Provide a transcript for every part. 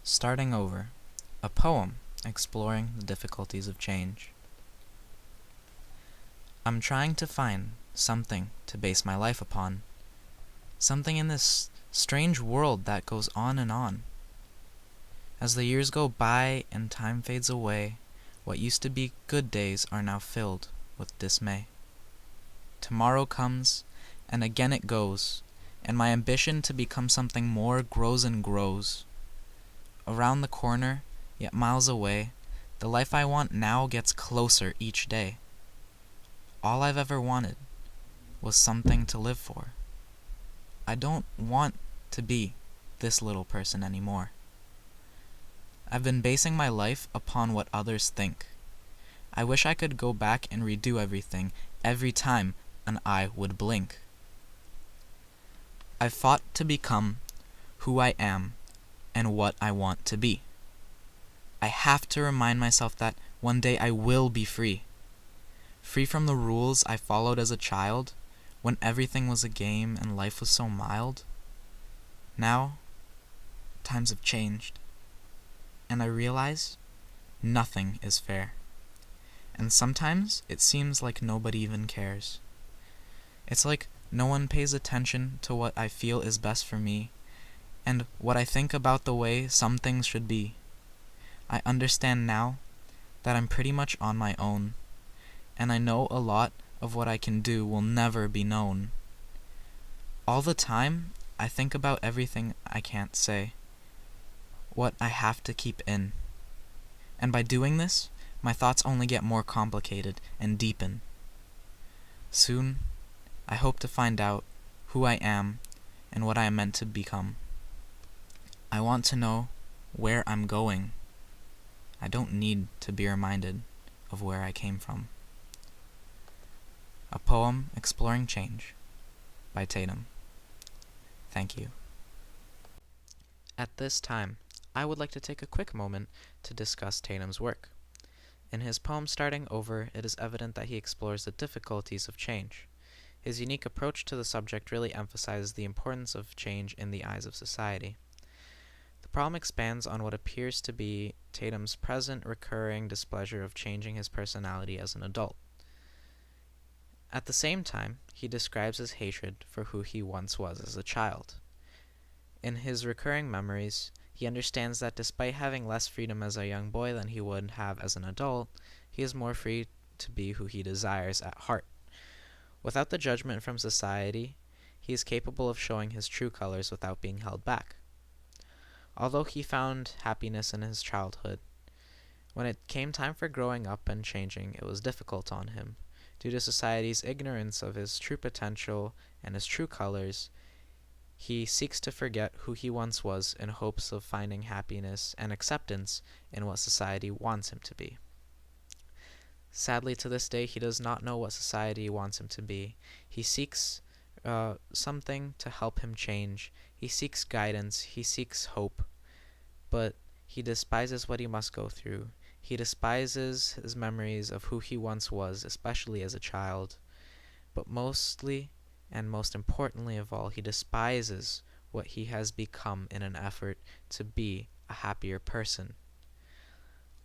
Starting Over, a poem exploring the difficulties of change. I'm trying to find something to base my life upon, something in this strange world that goes on and on. As the years go by and time fades away, what used to be good days are now filled with dismay. Tomorrow comes, and again it goes, and my ambition to become something more grows and grows. Around the corner, yet miles away, the life I want now gets closer each day. All I've ever wanted was something to live for. I don't want to be this little person anymore. I've been basing my life upon what others think. I wish I could go back and redo everything every time an eye would blink. I've fought to become who I am and what I want to be. I have to remind myself that one day I will be free. Free from the rules I followed as a child, when everything was a game and life was so mild. Now, times have changed, and I realize nothing is fair. And sometimes it seems like nobody even cares. It's like no one pays attention to what I feel is best for me, and what I think about the way some things should be. I understand now that I'm pretty much on my own, and I know a lot of what I can do will never be known. All the time, I think about everything I can't say, what I have to keep in. And by doing this, my thoughts only get more complicated and deepen. Soon, I hope to find out who I am and what I am meant to become. I want to know where I'm going. I don't need to be reminded of where I came from. A poem exploring change by Tatum. Thank you. At this time, I would like to take a quick moment to discuss Tatum's work. In his poem Starting Over, it is evident that he explores the difficulties of change. His unique approach to the subject really emphasizes the importance of change in the eyes of society. The poem expands on what appears to be Tatum's present recurring displeasure of changing his personality as an adult. At the same time, he describes his hatred for who he once was as a child. In his recurring memories, he understands that despite having less freedom as a young boy than he would have as an adult, he is more free to be who he desires at heart. Without the judgment from society, he is capable of showing his true colors without being held back. Although he found happiness in his childhood, when it came time for growing up and changing, it was difficult on him. Due to society's ignorance of his true potential and his true colors, he seeks to forget who he once was in hopes of finding happiness and acceptance in what society wants him to be. Sadly, to this day, he does not know what society wants him to be. He seeks something to help him change. He seeks guidance. He seeks hope. But he despises what he must go through. He despises his memories of who he once was, especially as a child. But mostly, and most importantly of all, he despises what he has become in an effort to be a happier person.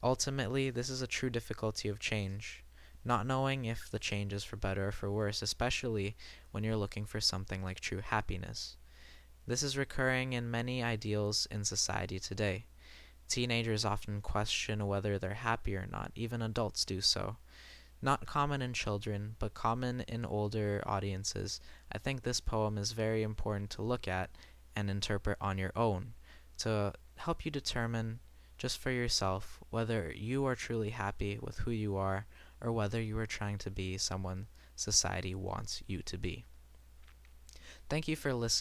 Ultimately, this is a true difficulty of change, not knowing if the change is for better or for worse, especially when you're looking for something like true happiness. This is recurring in many ideals in society today. Teenagers often question whether they're happy or not. Even adults do so. Not common in children, but common in older audiences. I think this poem is very important to look at and interpret on your own, to help you determine just for yourself whether you are truly happy with who you are or whether you are trying to be someone society wants you to be. Thank you for listening.